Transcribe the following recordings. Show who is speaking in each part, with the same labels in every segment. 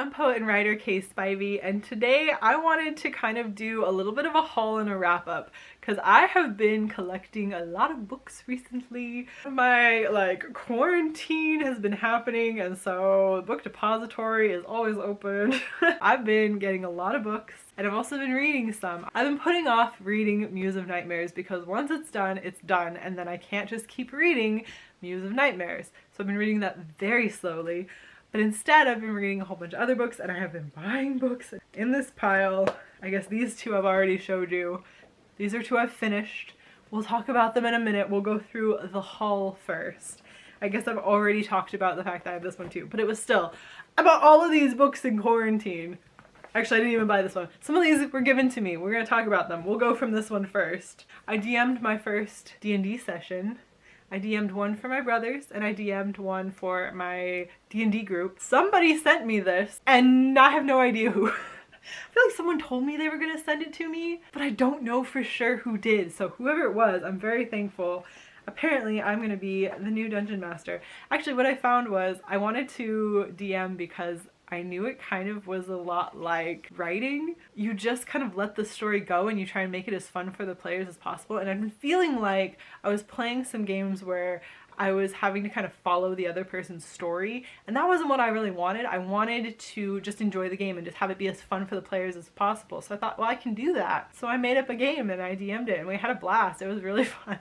Speaker 1: am poet and writer Kay Spivey, and today I wanted to kind of do a little bit of a haul and a wrap up because I have been collecting a lot of books recently. My quarantine has been happening, and so the book depository is always open. I've been getting a lot of books, and I've also been reading some. I've been putting off reading Muse of Nightmares because once it's done, and then I can't just keep reading Muse of Nightmares. So I've been reading that very slowly. But instead, I've been reading a whole bunch of other books, and I have been buying books. In this pile, I guess these two I've already showed you. These are two I've finished. We'll talk about them in a minute. We'll go through the haul first. I guess I've already talked about the fact that I have this one too, but it was still about all of these books in quarantine. Actually, I didn't even buy this one. Some of these were given to me. We're gonna talk about them. We'll go from this one first. I DM'd my first D&D session. I DM'd one for my brothers, and I DM'd one for my D&D group. Somebody sent me this, and I have no idea who. I feel like someone told me they were gonna send it to me, but I don't know for sure who did. So whoever it was, I'm very thankful. Apparently, I'm gonna be the new dungeon master. Actually, what I found was I wanted to DM because I knew it kind of was a lot like writing. You just kind of let the story go and you try and make it as fun for the players as possible. And I've been feeling like I was playing some games where I was having to kind of follow the other person's story, and that wasn't what I really wanted. I wanted to just enjoy the game and just have it be as fun for the players as possible. So I thought, well, I can do that. So I made up a game and I DM'd it, and we had a blast. It was really fun.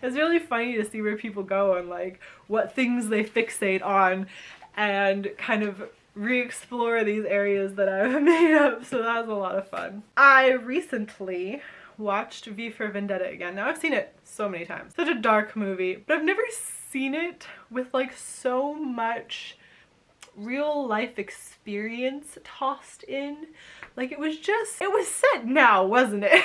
Speaker 1: It's really funny to see where people go and like what things they fixate on and kind of re-explore these areas that I've made up, so that was a lot of fun. I recently watched V for Vendetta again. Now I've seen it so many times. Such a dark movie, but I've never seen it with like so much real life experience tossed in. Like it was set now, wasn't it?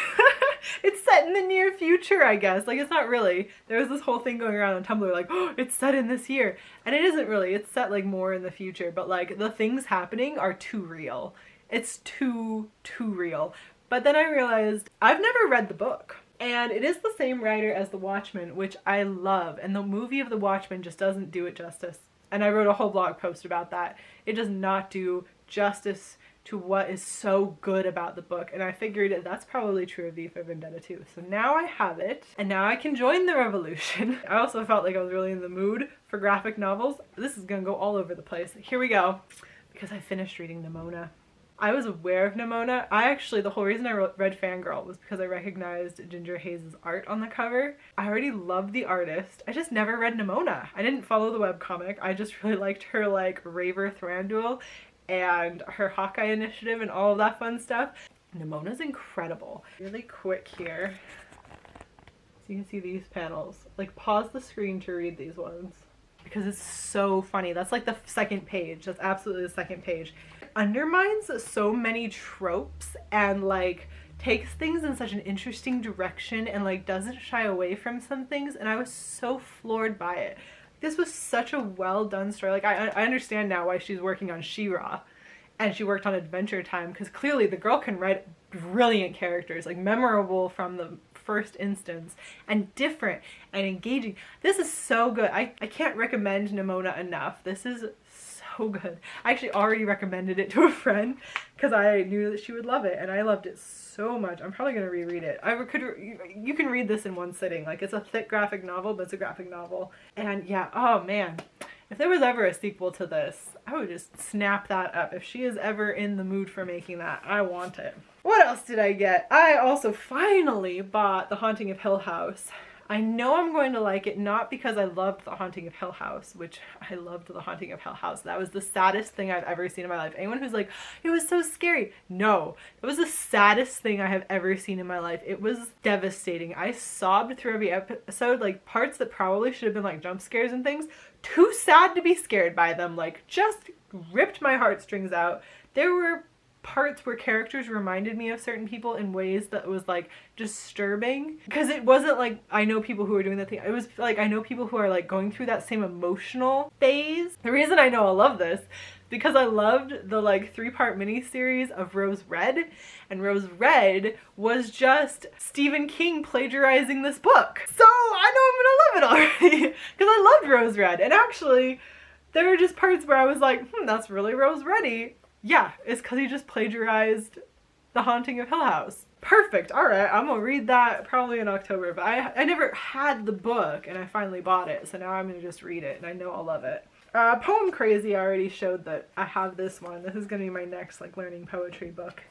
Speaker 1: It's set in the near future, I guess. Like it's not really. There was this whole thing going around on Tumblr like, oh, it's set in this year. And it isn't really. It's set like more in the future, but like the things happening are too real. It's too real. But then I realized I've never read the book. And it is the same writer as The Watchmen, which I love. And the movie of The Watchmen just doesn't do it justice. And I wrote a whole blog post about that. It does not do justice to what is so good about the book, and I figured that's probably true of V for Vendetta too. So now I have it, and now I can join the revolution. I also felt like I was really in the mood for graphic novels. This is gonna go all over the place. Here we go, because I finished reading Nimona. I was aware of Nimona. The whole reason I read Fangirl was because I recognized Ginger Hayes' art on the cover. I already loved the artist. I just never read Nimona. I didn't follow the webcomic. I just really liked her like Raver Thranduil and her Hawkeye initiative and all of that fun stuff. Nimona's incredible. Really quick here, so you can see these panels. Like pause the screen to read these ones because it's so funny. That's like the second page. That's absolutely the second page. It undermines so many tropes and like takes things in such an interesting direction and like doesn't shy away from some things, and I was so floored by it. This was such a well done story. Like I understand now why she's working on She-Ra and she worked on Adventure Time, because clearly the girl can write brilliant characters, like memorable from the first instance and different and engaging. This is so good. I can't recommend Nimona enough. This is so good. I actually already recommended it to a friend because I knew that she would love it, and I loved it so much. I'm probably gonna reread it. You can read this in one sitting. Like it's a thick graphic novel, but it's a graphic novel. And yeah, oh man, if there was ever a sequel to this, I would just snap that up. If she is ever in the mood for making that, I want it. What else did I get? I also finally bought The Haunting of Hill House. I know I'm going to like it, not because I loved The Haunting of Hill House, which I loved The Haunting of Hill House. That was the saddest thing I've ever seen in my life. Anyone who's like, it was so scary. No, it was the saddest thing I have ever seen in my life. It was devastating. I sobbed through every episode, like parts that probably should have been like jump scares and things. Too sad to be scared by them. Like just ripped my heartstrings out. There were parts where characters reminded me of certain people in ways that was like disturbing, because it wasn't like I know people who are doing that thing. It was like I know people who are like going through that same emotional phase. The reason I know I love this because I loved the like 3-part miniseries of Rose Red, and Rose Red was just Stephen King plagiarizing this book. So I know I'm gonna love it already because I loved Rose Red. And actually there were just parts where I was like, that's really Rose Reddy. Yeah, it's because he just plagiarized The Haunting of Hill House. Perfect. All right, I'm gonna read that probably in October, but I never had the book and I finally bought it, so now I'm gonna just read it and I know I'll love it. Poem Crazy, I already showed that I have this one. This is gonna be my next like learning poetry book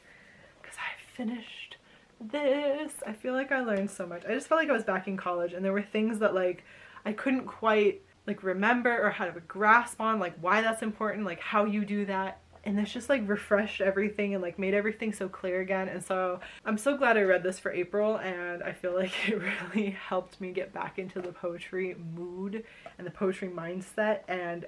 Speaker 1: because I finished this. I feel like I learned so much. I just felt like I was back in college and there were things that like I couldn't quite like remember or have a grasp on, like why that's important, like how you do that. And this just like refreshed everything and like made everything so clear again. And so I'm so glad I read this for April, and I feel like it really helped me get back into the poetry mood and the poetry mindset, and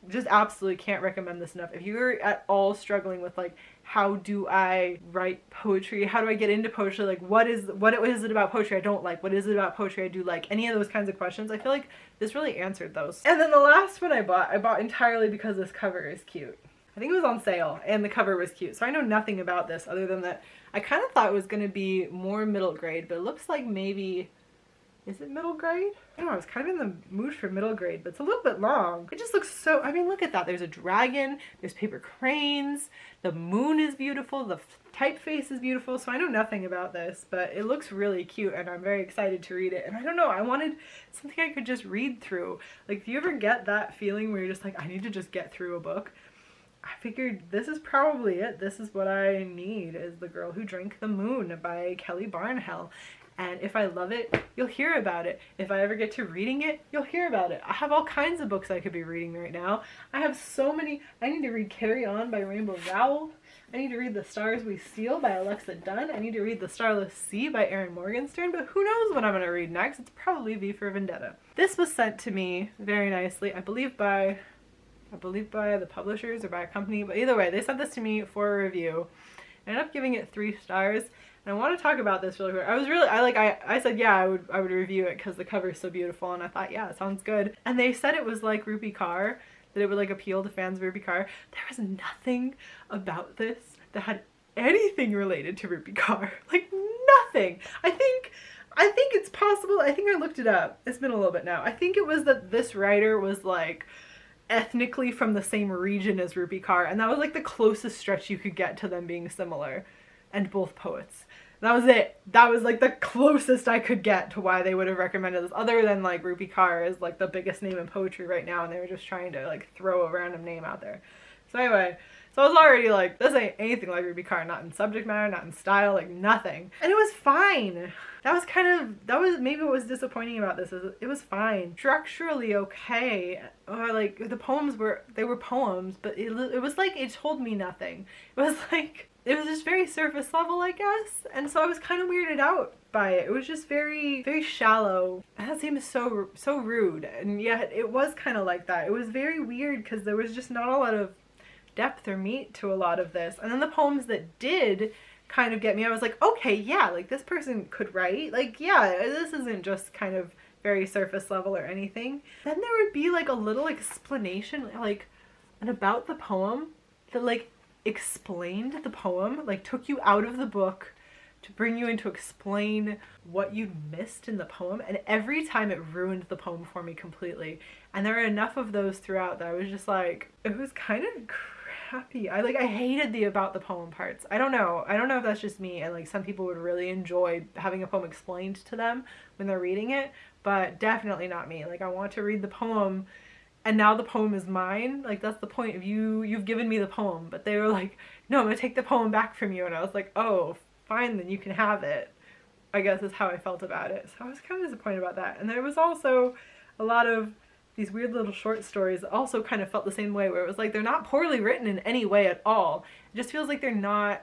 Speaker 1: just absolutely can't recommend this enough. If you're at all struggling with like, how do I write poetry? How do I get into poetry? Like what is it about poetry I don't like? What is it about poetry I do like? Any of those kinds of questions, I feel like this really answered those. And then the last one I bought entirely because this cover is cute. I think it was on sale and the cover was cute. So I know nothing about this other than that I kind of thought it was going to be more middle grade, but it looks like maybe, is it middle grade? I don't know, I was kind of in the mood for middle grade, but it's a little bit long. It just looks so, I mean, look at that. There's a dragon, there's paper cranes, the moon is beautiful, the typeface is beautiful. So I know nothing about this, but it looks really cute and I'm very excited to read it. And I don't know, I wanted something I could just read through. Like, do you ever get that feeling where you're just like, I need to just get through a book? I figured this is probably it. This is what I need, is The Girl Who Drank the Moon by Kelly Barnhill. And if I love it, you'll hear about it. If I ever get to reading it, you'll hear about it. I have all kinds of books I could be reading right now. I have so many. I need to read Carry On by Rainbow Rowell. I need to read The Stars We Steal by Alexa Dunn. I need to read The Starless Sea by Erin Morgenstern, but who knows what I'm going to read next. It's probably V for Vendetta. This was sent to me very nicely, I believe by the publishers or by a company, but either way, they sent this to me for a review. I ended up giving it 3 stars, and I want to talk about this really quick. I said yeah, I would review it because the cover is so beautiful, and I thought, yeah, it sounds good. And they said it was like Rupi Kaur, that it would like appeal to fans of Rupi Kaur. There was nothing about this that had anything related to Rupi Kaur. Like, nothing. I think it's possible. I think I looked it up. It's been a little bit now. I think it was that this writer was like ethnically from the same region as Rupi Kaur, and that was like the closest stretch you could get to them being similar, and both poets. That was it. That was like the closest I could get to why they would have recommended this, other than like Rupi Kaur is like the biggest name in poetry right now, and they were just trying to like throw a random name out there. So anyway, so I was already like, this ain't anything like Rupi Kaur, not in subject matter, not in style, like nothing. And it was fine. That was maybe what was disappointing about this, is it was fine. Structurally okay. Or like the poems were poems, but it was like it told me nothing. It was like, it was just very surface level, I guess. And so I was kind of weirded out by it. It was just very, very shallow. And that seems so rude. And yet it was kind of like that. It was very weird because there was just not a lot of depth or meat to a lot of this. And then the poems that did kind of get me, I was like, okay, yeah, like this person could write. Like, yeah, this isn't just kind of very surface level or anything. Then there would be like a little explanation, like, and about the poem that like explained the poem, like took you out of the book to bring you in to explain what you missed in the poem, and every time it ruined the poem for me completely. And there were enough of those throughout that I was just like, it was kind of crappy. I hated the about the poem parts. I don't know if that's just me, and like some people would really enjoy having a poem explained to them when they're reading it, but definitely not me. Like, I want to read the poem and now the poem is mine. Like, that's the point of you've given me the poem. But they were like, no, I'm gonna take the poem back from you. And I was like, oh, fine, then you can have it, I guess is how I felt about it. So I was kind of disappointed about that. And there was also a lot of these weird little short stories that also kind of felt the same way, where it was like they're not poorly written in any way at all. It just feels like they're not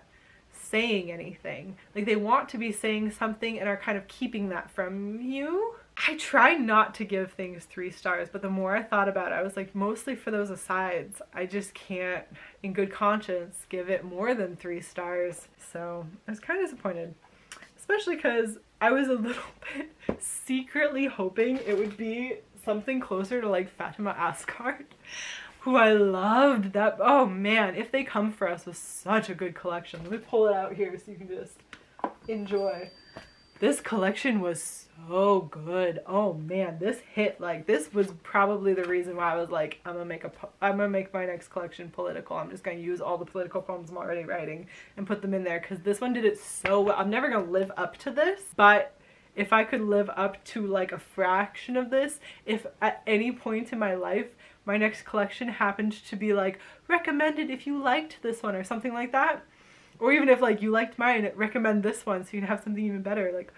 Speaker 1: saying anything. Like, they want to be saying something and are kind of keeping that from you. I try not to give things 3 stars, but the more I thought about it, I was like, mostly for those asides, I just can't, in good conscience, give it more than 3 stars. So I was kind of disappointed, especially because I was a little bit secretly hoping it would be something closer to like Fatima Asghar, who I loved. That, oh man, If They Come For Us was such a good collection. Let me pull it out here so you can just enjoy. This collection was so good. Oh man, this hit. Like, this was probably the reason why I was like, I'm gonna make my next collection political. I'm just gonna use all the political poems I'm already writing and put them in there, because this one did it so well. I'm never gonna live up to this, but if I could live up to like a fraction of this, if at any point in my life my next collection happened to be like recommended if you liked this one or something like that, or even if like you liked mine, recommend this one so you can have something even better, like,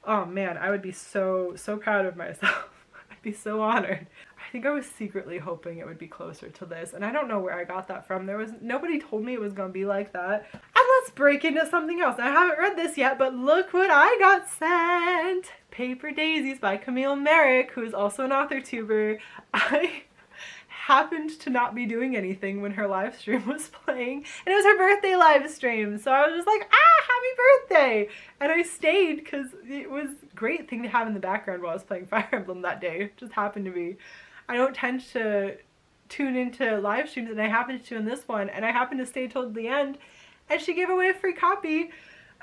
Speaker 1: oh man, I would be so proud of myself. I'd be so honored. I think I was secretly hoping it would be closer to this, and I don't know where I got that from. Nobody told me it was gonna be like that. And let's break into something else. I haven't read this yet, but look what I got sent. Paper Daisies by Camille Merrick, who is also an author tuber. I happened to not be doing anything when her live stream was playing, and it was her birthday live stream, so I was just like, happy birthday, and I stayed because it was a great thing to have in the background while I was playing Fire Emblem that day. It just happened to be. I don't tend to tune into live streams, and I happened to in this one, and I happened to stay till the end, and she gave away a free copy, and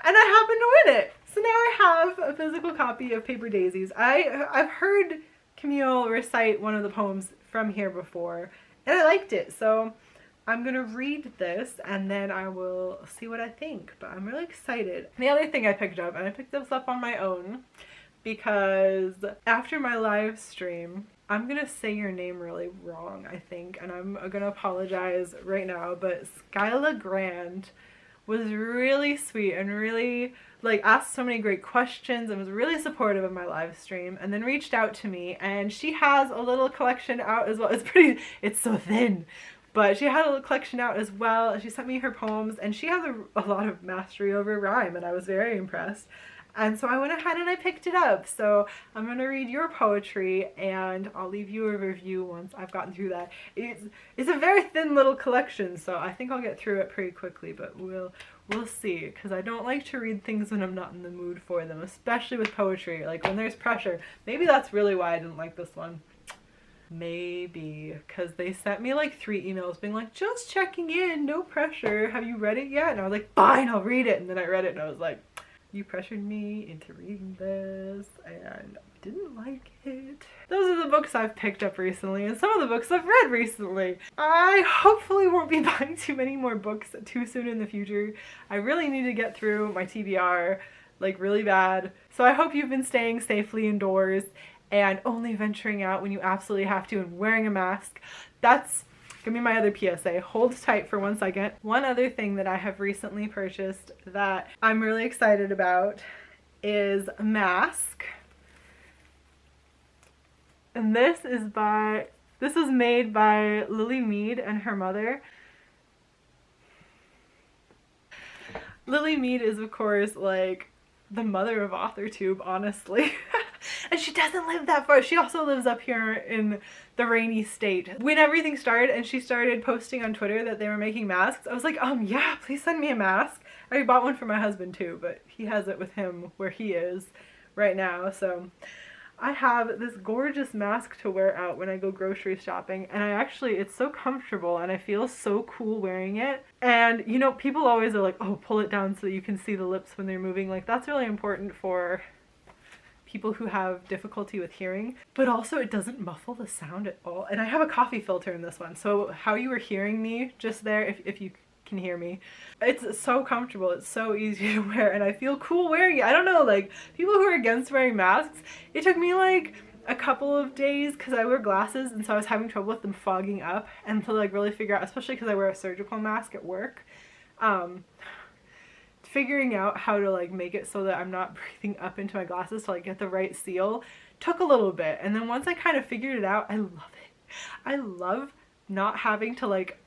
Speaker 1: I happened to win it. So now I have a physical copy of Paper Daisies. I've heard Camille recite one of the poems from here before, and I liked it, so I'm gonna read this and then I will see what I think, but I'm really excited. The other thing I picked up, and I picked this up on my own because after my live stream, I'm gonna say your name really wrong, I think, and I'm gonna apologize right now, but Skyla Grand was really sweet and really like asked so many great questions and was really supportive of my live stream, and then reached out to me, and she has a little collection out as well. It's so thin, but she had a little collection out as well. She sent me her poems, and she has a lot of mastery over rhyme, and I was very impressed. And so I went ahead and I picked it up. So I'm going to read your poetry, and I'll leave you a review once I've gotten through that. It's a very thin little collection, so I think I'll get through it pretty quickly, but we'll see, because I don't like to read things when I'm not in the mood for them, especially with poetry, like when there's pressure. Maybe that's really why I didn't like this one. Maybe because they sent me like 3 emails being like, just checking in, no pressure, have you read it yet? And I was like, fine, I'll read it. And then I read it and I was like, you pressured me into reading this, and I didn't like it. Those are the books I've picked up recently, and some of the books I've read recently. I hopefully won't be buying too many more books too soon in the future. I really need to get through my TBR, like really bad. So I hope you've been staying safely indoors and only venturing out when you absolutely have to, and wearing a mask. That's gonna be my other PSA. Hold tight for 1 second. One other thing that I have recently purchased that I'm really excited about is a mask. And this was made by Lily Mead and her mother. Lily Mead is, of course, like the mother of AuthorTube, honestly. And she doesn't live that far. She also lives up here in the rainy state. When everything started and she started posting on Twitter that they were making masks, I was like, yeah, please send me a mask. I already bought one for my husband too, but he has it with him where he is right now. So I have this gorgeous mask to wear out when I go grocery shopping, and it's so comfortable and I feel so cool wearing it. And you know, people always are like, oh, pull it down so that you can see the lips when they're moving. Like, that's really important for people who have difficulty with hearing, but also it doesn't muffle the sound at all. And I have a coffee filter in this one, so how you were hearing me just there, if you can hear me, it's so comfortable, it's so easy to wear, and I feel cool wearing it. I don't know, like, people who are against wearing masks, it took me like a couple of days because I wear glasses, and so I was having trouble with them fogging up, and to like really figure out, especially because I wear a surgical mask at work, figuring out how to like make it so that I'm not breathing up into my glasses to like get the right seal took a little bit. And then once I kind of figured it out, I love it. I love not having to like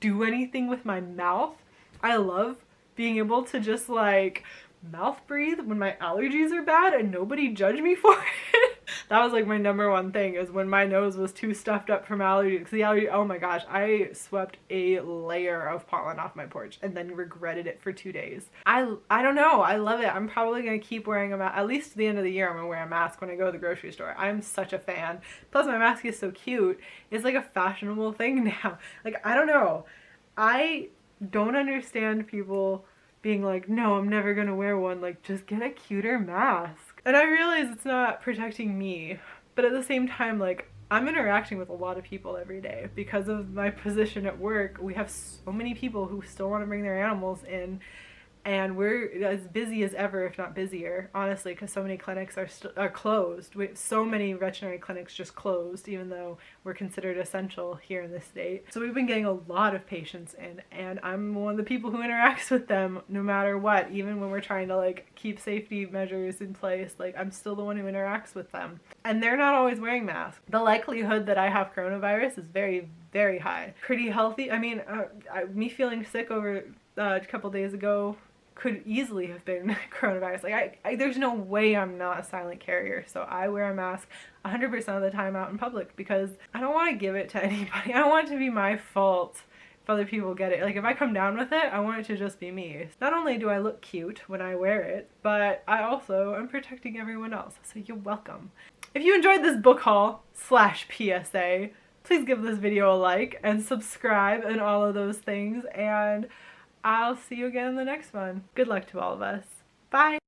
Speaker 1: do anything with my mouth. I love being able to just like mouth breathe when my allergies are bad and nobody judge me for it. That was like my #1 thing, is when my nose was too stuffed up from allergies. Because the allergy, oh my gosh, I swept a layer of pollen off my porch and then regretted it for 2 days. I don't know, I love it. I'm probably gonna keep wearing a mask, at least to the end of the year. I'm gonna wear a mask when I go to the grocery store. I'm such a fan. Plus my mask is so cute. It's like a fashionable thing now. Like, I don't know. I don't understand people being like, no, I'm never gonna wear one. Like, just get a cuter mask. And I realize it's not protecting me, but at the same time, like, I'm interacting with a lot of people every day. Because of my position at work, we have so many people who still want to bring their animals in, and we're as busy as ever, if not busier, honestly, because so many clinics are closed. So many veterinary clinics just closed, even though we're considered essential here in this state. So we've been getting a lot of patients in, and I'm one of the people who interacts with them no matter what. Even when we're trying to like keep safety measures in place, like I'm still the one who interacts with them. And they're not always wearing masks. The likelihood that I have coronavirus is very, very high. Pretty healthy. I mean, me feeling sick over a couple days ago could easily have been coronavirus. Like, there's no way I'm not a silent carrier. So I wear a mask 100% of the time out in public because I don't want to give it to anybody. I don't want it to be my fault if other people get it. Like, if I come down with it, I want it to just be me. Not only do I look cute when I wear it, but I also am protecting everyone else. So you're welcome. If you enjoyed this book haul / PSA, please give this video a like and subscribe and all of those things. And I'll see you again in the next one. Good luck to all of us. Bye!